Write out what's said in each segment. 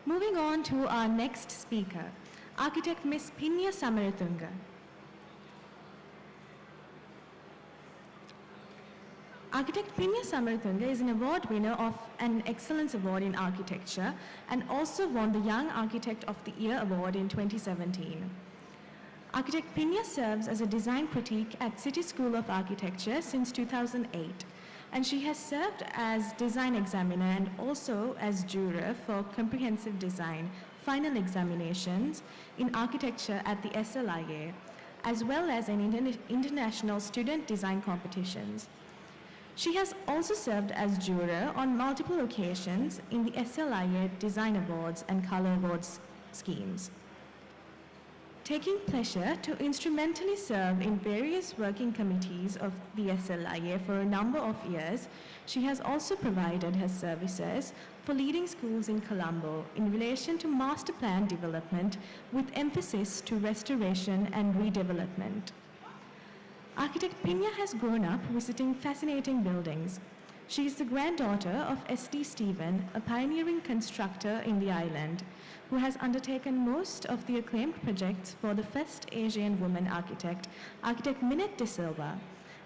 Moving on to our next speaker, architect Ms. Pinnya Samaratunga. Architect Pinnya Samaratunga is an award winner of an Excellence Award in Architecture and also won the Young Architect of the Year Award in 2017. Architect Pinnya serves as a design critique at City School of Architecture since 2008, and she has served as design examiner and also as juror for comprehensive design final examinations in architecture at the SLIA, as well as in international student design competitions. She has also served as juror on multiple occasions in the SLIA Design Awards and Color Awards schemes. Taking pleasure to instrumentally serve in various working committees of the SLIA for a number of years, she has also provided her services for leading schools in Colombo in relation to master plan development with emphasis to restoration and redevelopment. Architect Pinnya has grown up visiting fascinating buildings. She is the granddaughter of S.D. Stephen, a pioneering constructor in the island, who has undertaken most of the acclaimed projects for the first Asian woman architect, architect Minette De Silva,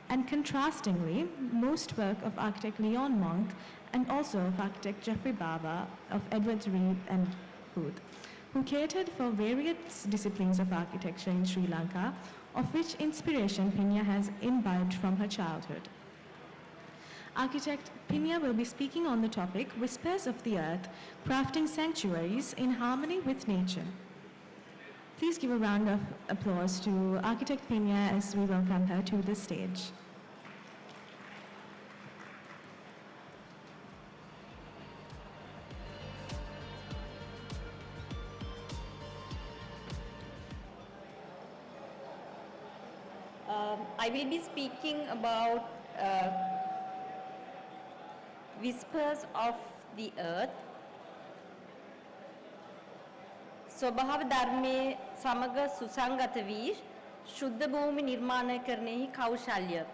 and contrastingly, most work of architect Leon Monk and also of architect Jeffrey Bava of Edwards Reed and Booth, who catered for various disciplines of architecture in Sri Lanka, of which inspiration Pinnya has imbibed from her childhood. Architect Pinnya will be speaking on the topic Whispers of the Earth, Crafting Sanctuaries in Harmony with Nature. Please give a round of applause to Architect Pinnya as we welcome her to the stage. I will be speaking about Whispers of the Earth. स्वभाव ධර්මයේ සමග සුසංගත වී ශුද්ධ භූමි නිර්මාණය කරනෙහි කෞශල්‍ය.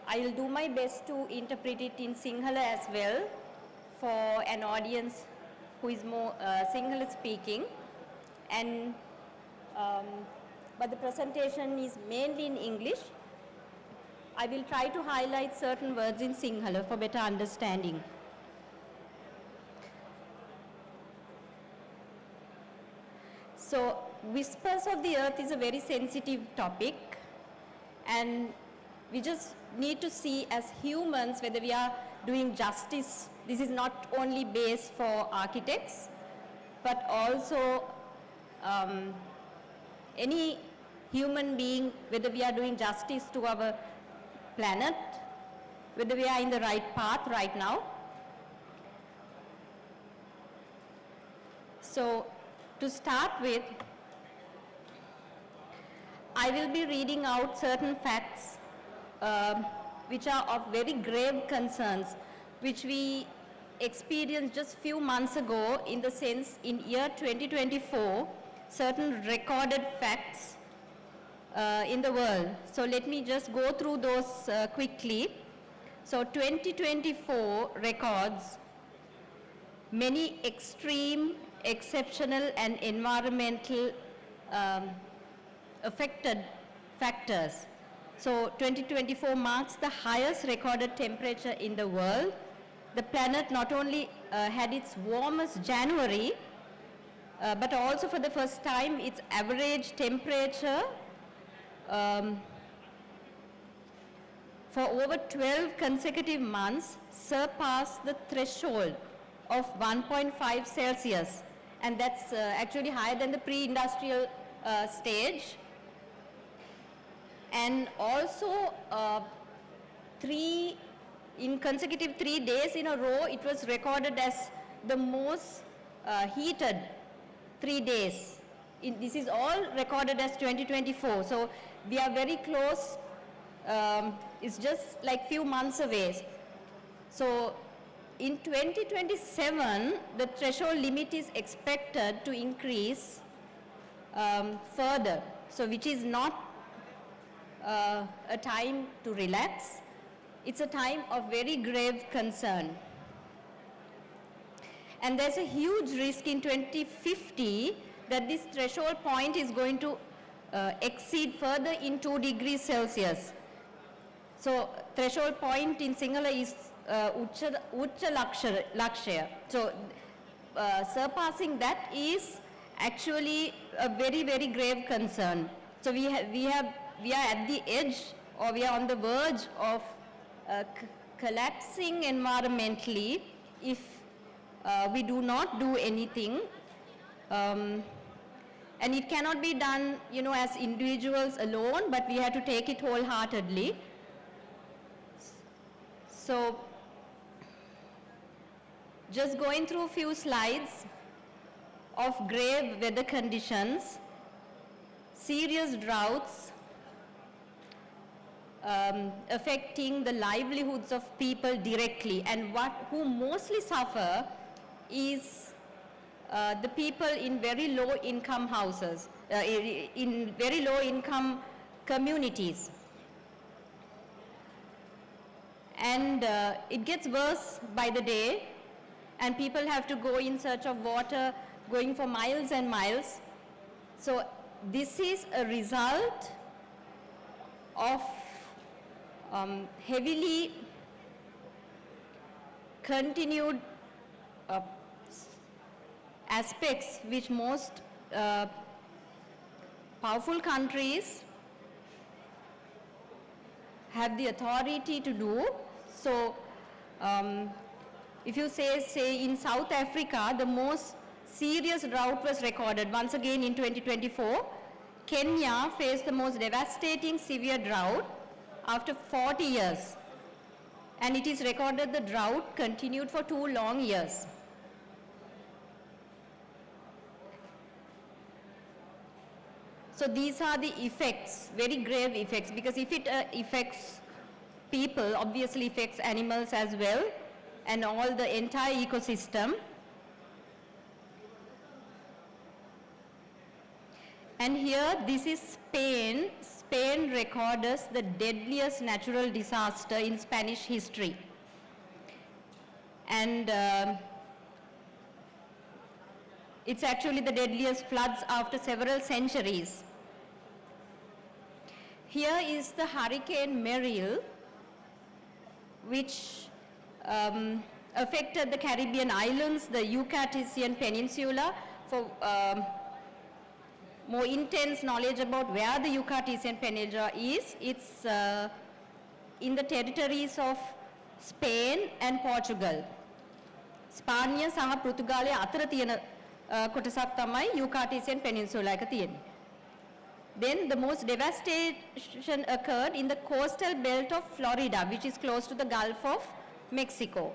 I will do my best to interpret it in Sinhala as well for an audience who is more Sinhala speaking, and but the presentation is mainly in English. I will try to highlight certain words in Sinhala for better understanding. So, Whispers of the Earth is a very sensitive topic, and we just need to see as humans whether we are doing justice. This is not only based for architects, but also any human being, whether we are doing justice to our planet, whether we are in the right path right now. So, to start with, I will be reading out certain facts which are of very grave concerns, which we experienced just few months ago, in the sense in year 2024, certain recorded facts in the world. So let me just go through those quickly. So 2024 records many extreme, exceptional and environmental affected factors. So 2024 marks the highest recorded temperature in the world. The planet not only had its warmest January, but also for the first time its average temperature for over 12 consecutive months surpassed the threshold of 1.5 Celsius, and that's actually higher than the pre-industrial stage. And also in consecutive 3 days in a row, it was recorded as the most heated 3 days. This is all recorded as 2024. So we are very close. It's just like few months away. So in 2027, the threshold limit is expected to increase further. So which is not a time to relax. It's a time of very grave concern. And there's a huge risk in 2050 that this threshold point is going to exceed further in 2 degrees Celsius. So threshold point in Sinhala is Ucha Lakshya. So surpassing that is actually a very, very grave concern. So we are at the edge, or we are on the verge of collapsing environmentally if we do not do anything. And it cannot be done, you know, as individuals alone, but we have to take it wholeheartedly. So just going through a few slides of grave weather conditions, serious droughts affecting the livelihoods of people directly, and who mostly suffer is the people in very low income houses, in very low income communities. And it gets worse by the day, and people have to go in search of water, going for miles and miles. So this is a result of heavily continued aspects which most powerful countries have the authority to do. So if you say in South Africa, the most serious drought was recorded once again in 2024. Kenya faced the most devastating severe drought after 40 years. And it is recorded the drought continued for 2 long years. So these are the effects, very grave effects, because if it affects people, obviously affects animals as well, and all the entire ecosystem. And here, this is Spain. Spain records the deadliest natural disaster in Spanish history. And it's actually the deadliest floods after several centuries. Here is the Hurricane Merrill, which affected the Caribbean islands, the Yucatan Peninsula. For more intense knowledge about where the Yucatan Peninsula is, it's in the territories of Spain and Portugal. Spania සහ පෘතුගාලය අතර තියෙන කොටසක් තමයි Yucatan Peninsula එක තියෙන්නේ. Then the most devastation occurred in the coastal belt of Florida, which is close to the Gulf of Mexico.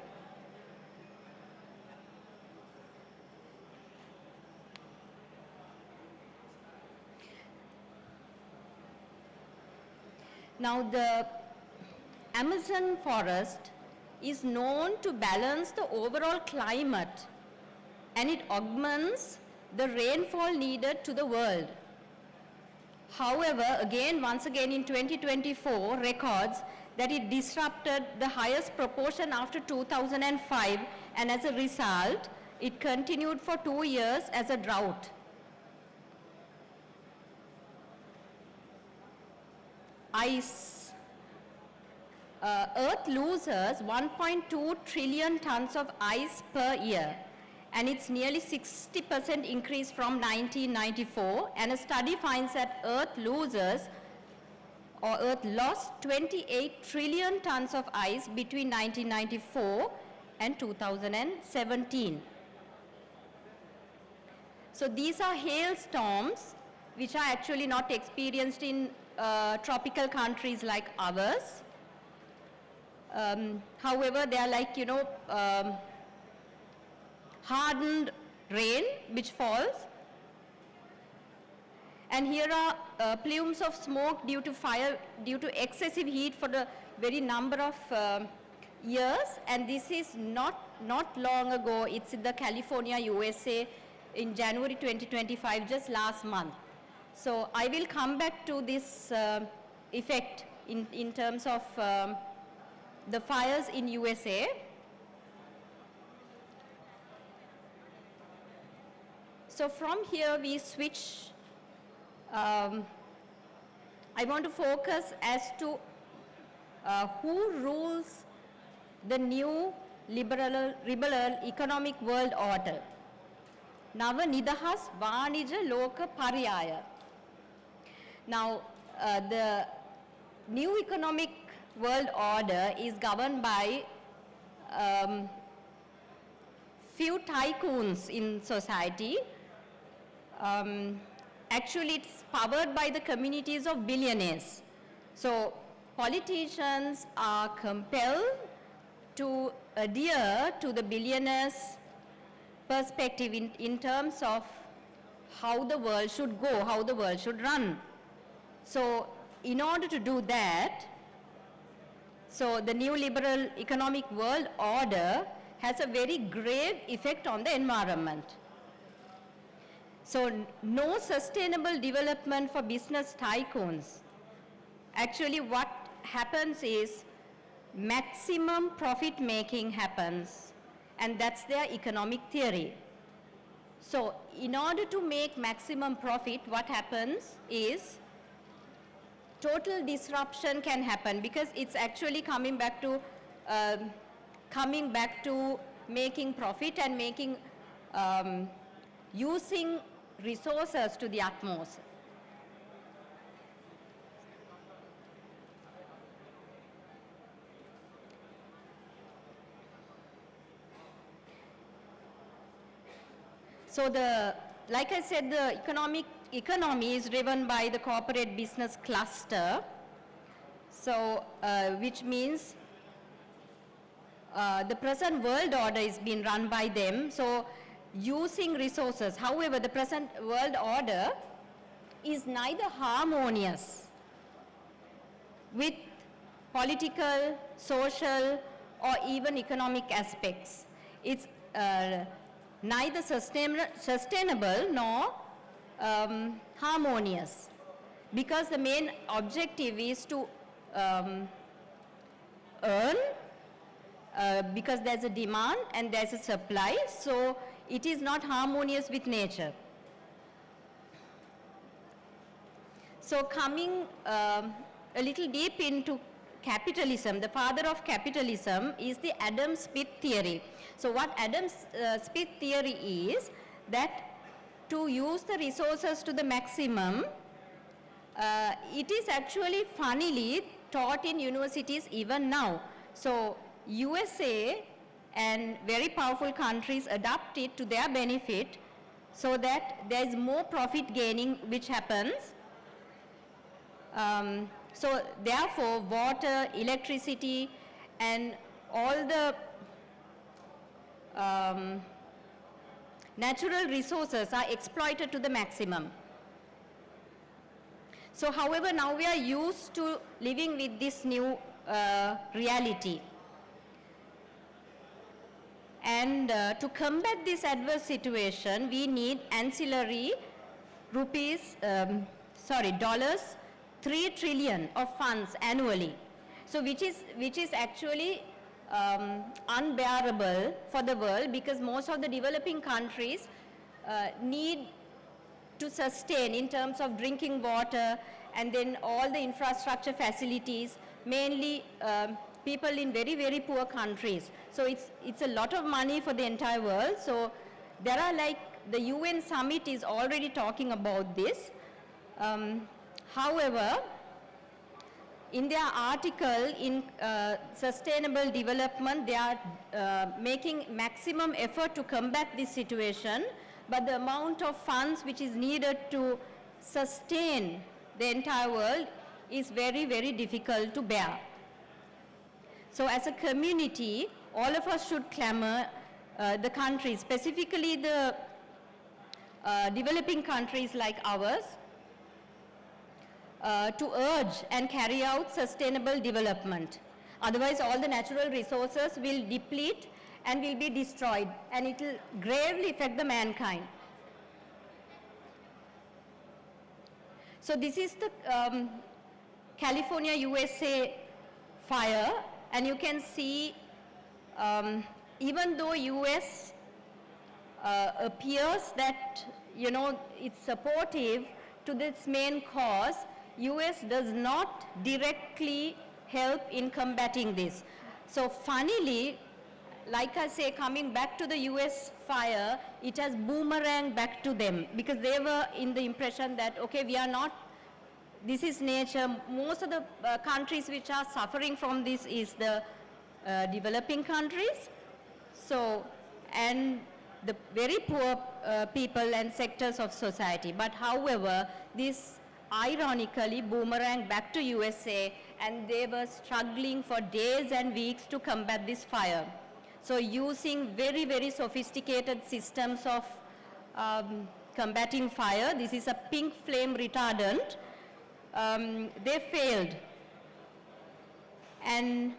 Now the Amazon forest is known to balance the overall climate, and it augments the rainfall needed to the world. However, once again in 2024 records that it disrupted the highest proportion after 2005, and as a result, it continued for 2 years as a drought. Ice. Earth loses 1.2 trillion tons of ice per year, and it's nearly 60% increase from 1994, and a study finds that Earth lost 28 trillion tons of ice between 1994 and 2017. So these are hailstorms which are actually not experienced in tropical countries like ours. However, they are like, you know, hardened rain which falls. And here are plumes of smoke due to fire, due to excessive heat for the very number of years. And this is not long ago. It's in the California, USA in January 2025, just last month. So I will come back to this effect in terms of the fires in USA. So from here we switch, I want to focus as to who rules the new liberal economic world order. Nava Nidahas Vanija Loka Pariyaya. Now, the new economic world order is governed by few tycoons in society. Actually, it's powered by the communities of billionaires. So, politicians are compelled to adhere to the billionaires' perspective in terms of how the world should go, how the world should run. So, in order to do that, so the new liberal economic world order has a very grave effect on the environment. So, no sustainable development for business tycoons. Actually, what happens is maximum profit making happens, and that's their economic theory. So, in order to make maximum profit, what happens is total disruption can happen, because it's actually coming back to making profit and making using resources to the utmost. So like I said, the economy is driven by the corporate business cluster. So, which means the present world order is being run by them. So, using resources. However, the present world order is neither harmonious with political, social, or even economic aspects. It's neither sustainable nor harmonious, because the main objective is to earn, because there's a demand and there's a supply, so it is not harmonious with nature. So coming a little deep into capitalism, the father of capitalism is the Adam Smith theory. So what Adam Smith theory is that to use the resources to the maximum, it is actually funnily taught in universities even now. So USA and very powerful countries adopt it to their benefit, so that there is more profit gaining which happens. So therefore, water, electricity, and all the natural resources are exploited to the maximum. So however, now we are used to living with this new reality. And to combat this adverse situation, we need ancillary dollars 3 trillion of funds annually. So which is actually unbearable for the world, because most of the developing countries need to sustain in terms of drinking water and then all the infrastructure facilities, mainly people in very, very poor countries. So it's a lot of money for the entire world. So there are, like, the UN summit is already talking about this. However, in their article in sustainable development, they are making maximum effort to combat this situation, but the amount of funds which is needed to sustain the entire world is very, very difficult to bear. So as a community, all of us should clamor, the countries, specifically the developing countries like ours, to urge and carry out sustainable development. Otherwise, all the natural resources will deplete and will be destroyed, and it will gravely affect the mankind. So this is the California, USA fire, and you can see even though US appears that you know, it's supportive to this main cause, US does not directly help in combating this. So funnily, like I say, coming back to the US fire, it has boomeranged back to them because they were in the impression that, okay, we are not, this is nature. Most of the countries which are suffering from this is the developing countries. So, and the very poor people and sectors of society. But however, this ironically boomeranged back to USA, and they were struggling for days and weeks to combat this fire. So using very, very sophisticated systems of combating fire, this is a pink flame retardant, they failed. And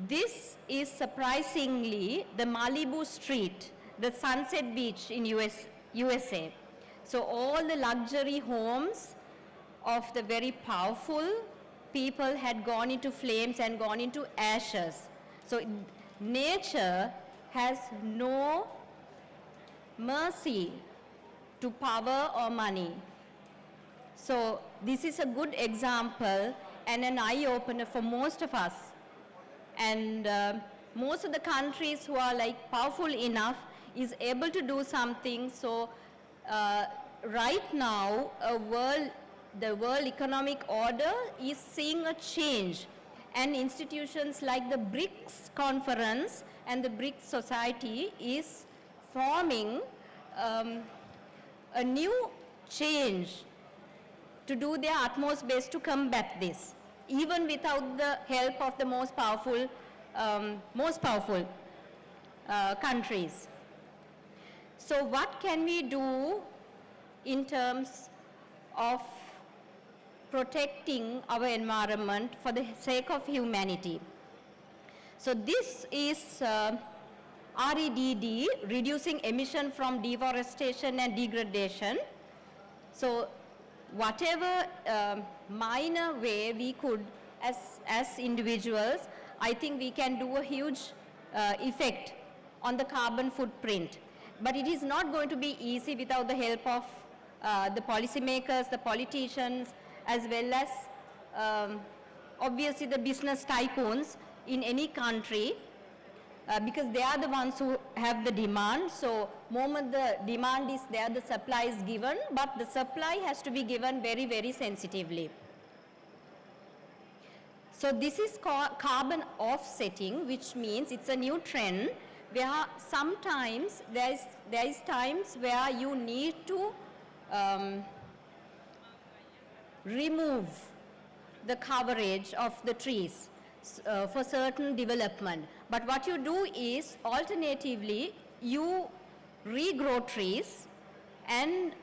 this is surprisingly the Malibu Street, the Sunset Beach in USA. So all the luxury homes of the very powerful people had gone into flames and gone into ashes. So nature has no mercy to power or money. So this is a good example and an eye-opener for most of us. And most of the countries who are like powerful enough is able to do something. So right now, the world economic order is seeing a change. And institutions like the BRICS conference and the BRICS society is forming a new change to do their utmost best to combat this, even without the help of the most powerful countries. So what can we do in terms of protecting our environment for the sake of humanity? So this is REDD, reducing emission from deforestation and degradation. So whatever minor way we could as individuals, I think we can do a huge effect on the carbon footprint. But it is not going to be easy without the help of the policymakers, the politicians, as well as obviously the business tycoons in any country, because they are the ones who have the demand. So moment the demand is there, the supply is given, but the supply has to be given very, very sensitively. So this is called carbon offsetting, which means it's a new trend where sometimes there is times where you need to remove the coverage of the trees for certain development. But what you do is alternatively you regrow trees and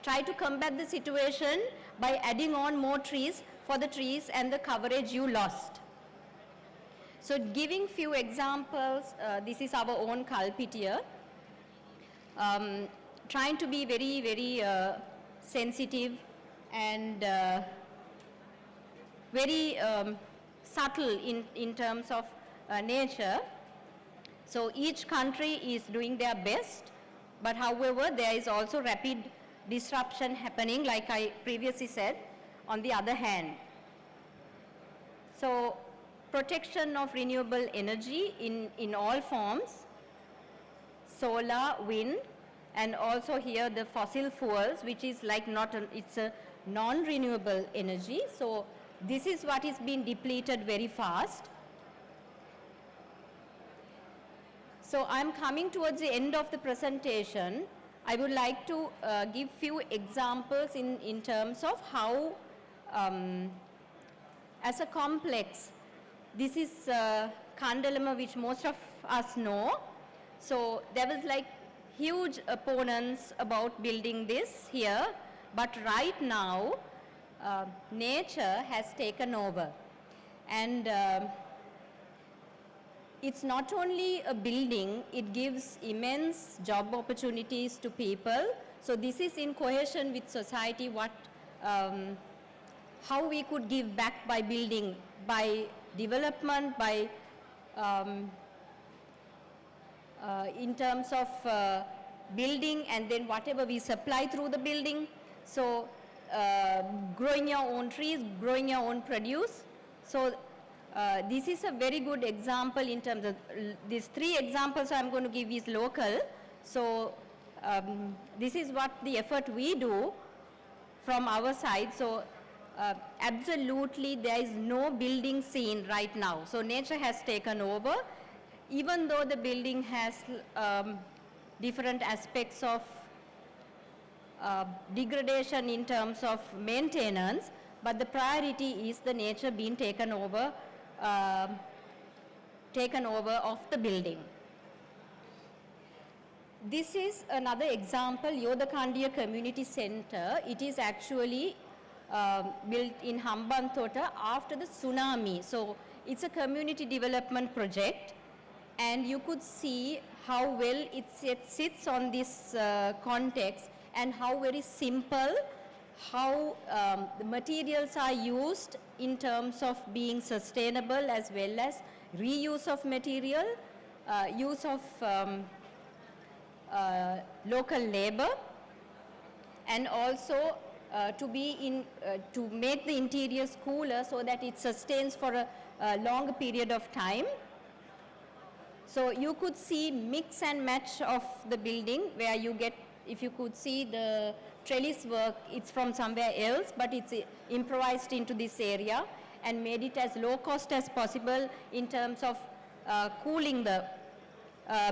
try to combat the situation by adding on more trees for the trees and the coverage you lost. So giving few examples, this is our own culprit here, trying to be very, very sensitive and very subtle in terms of nature. So each country is doing their best, but however there is also rapid disruption happening, like I previously said, on the other hand. So protection of renewable energy in all forms, solar, wind, and also here the fossil fuels, which is like it's a non-renewable energy. So this is what is being depleted very fast. So I'm coming towards the end of the presentation. I would like to give few examples in terms of how, as a complex, this is Kandalama, which most of us know. So there was like huge opponents about building this here, but right now nature has taken over. And it's not only a building, it gives immense job opportunities to people. So this is in cohesion with society, how we could give back by building, by development, by in terms of building and then whatever we supply through the building. So growing your own trees, growing your own produce. So this is a very good example in terms of these 3 examples I'm going to give is local. So this is what the effort we do from our side. So absolutely there is no building scene right now. So nature has taken over, even though the building has different aspects of degradation in terms of maintenance, but the priority is the nature being taken over of the building. This is another example, Yodakandia Community Center. It is actually built in Hambantota after the tsunami. So it's a community development project, and you could see how well it sits on this context and how very simple, how the materials are used in terms of being sustainable as well as reuse of material, use of local labor, and also to make the interiors cooler so that it sustains for a longer period of time. So you could see mix and match of the building where you get, if you could see the trellis work, it's from somewhere else, but it's improvised into this area and made it as low cost as possible in terms of cooling the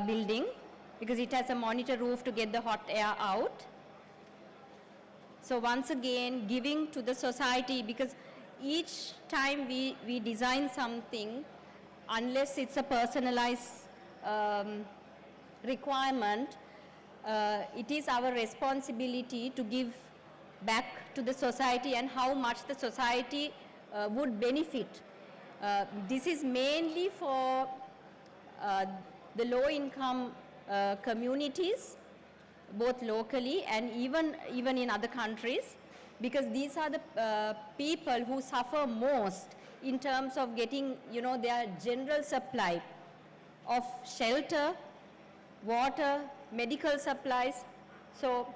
building, because it has a monitor roof to get the hot air out. So once again, giving to the society, because each time we design something, unless it's a personalized requirement, it is our responsibility to give back to the society and how much the society would benefit. This is mainly for the low-income communities, both locally and even in other countries, because these are the people who suffer most in terms of getting, their general supply of shelter, water, medical supplies. So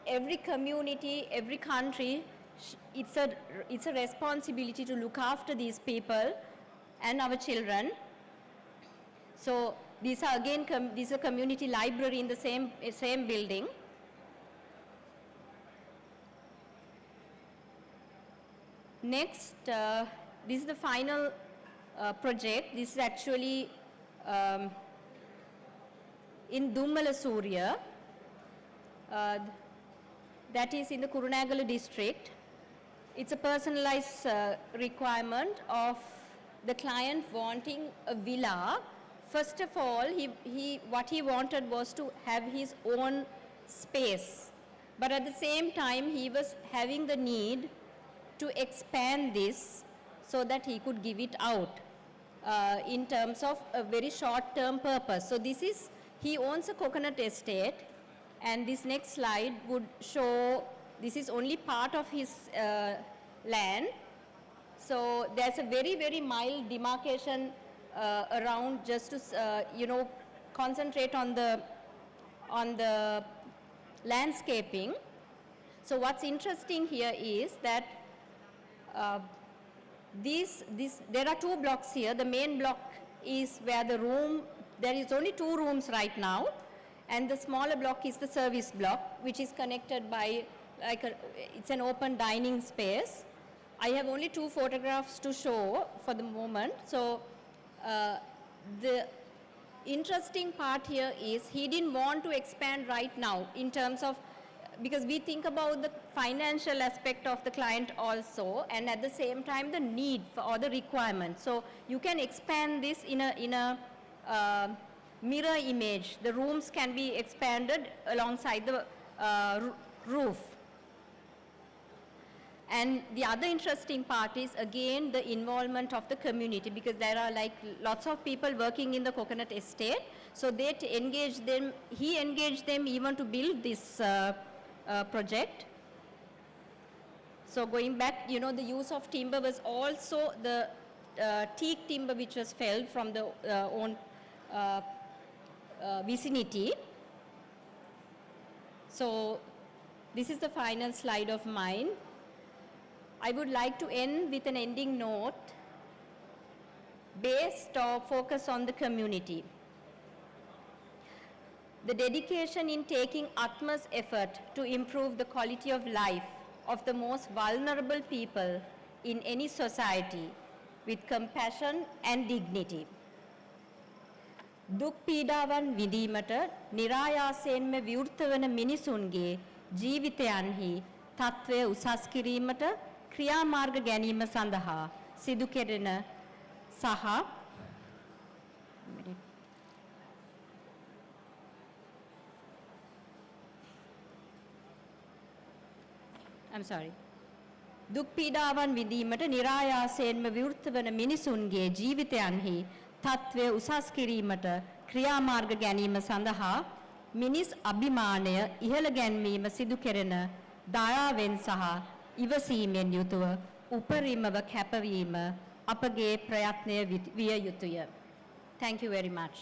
every community, every country, it's a responsibility to look after these people and our children. So these are again, this is a community library in the same building. Next, this is the final project. This is actually in Dummala Surya, that is in the Kurunegala district. It's a personalized requirement of the client wanting a villa. First of all, what he wanted was to have his own space, but at the same time he was having the need to expand this so that he could give it out in terms of a very short-term purpose. So this is, he owns a coconut estate, and this next slide would show this is only part of his land. So there's a very, very mild demarcation around, just to concentrate on the landscaping. So what's interesting here is that there are 2 blocks here. The main block is where there is only 2 rooms right now, and the smaller block is the service block, which is connected by it's an open dining space. I have only 2 photographs to show for the moment. So the interesting part here is he didn't want to expand right now in terms of, because we think about the financial aspect of the client also, and at the same time the need or the requirement. So you can expand this in a mirror image. The rooms can be expanded alongside the roof. And the other interesting part is again the involvement of the community, because there are lots of people working in the coconut estate. So they engage them, he engaged them even to build this project. So going back, the use of timber was also the teak timber which was felled from the own vicinity. So this is the final slide of mine. I would like to end with an ending note based or focus on the community. The dedication in taking utmost effort to improve the quality of life of the most vulnerable people in any society with compassion and dignity. දුක් පීඩාවන් විඳීමට නිරායාසයෙන්ම විවෘත වන මිනිසුන්ගේ ජීවිතයන්හි තත්ත්වය උසස් කිරීමට ක්‍රියාමාර්ග ගැනීම සඳහා සිදු කෙරෙන සහ I'm sorry. දුක් පීඩාවන් විඳීමට නිරායාසයෙන්ම විවෘත වන මිනිසුන්ගේ ජීවිතයන්හි තත්ත්වය උසස් කිරීමට ක්‍රියාමාර්ග ගැනීම සඳහා මිනිස් අභිමානය ඉහළ ගැන්වීම සිදු කෙරෙන දයාවෙන් සහ ඉවසීමෙන් යුතුව උපරිමව කැපවීම අපගේ ප්‍රයත්නය විය යුතුය. Thank you very much.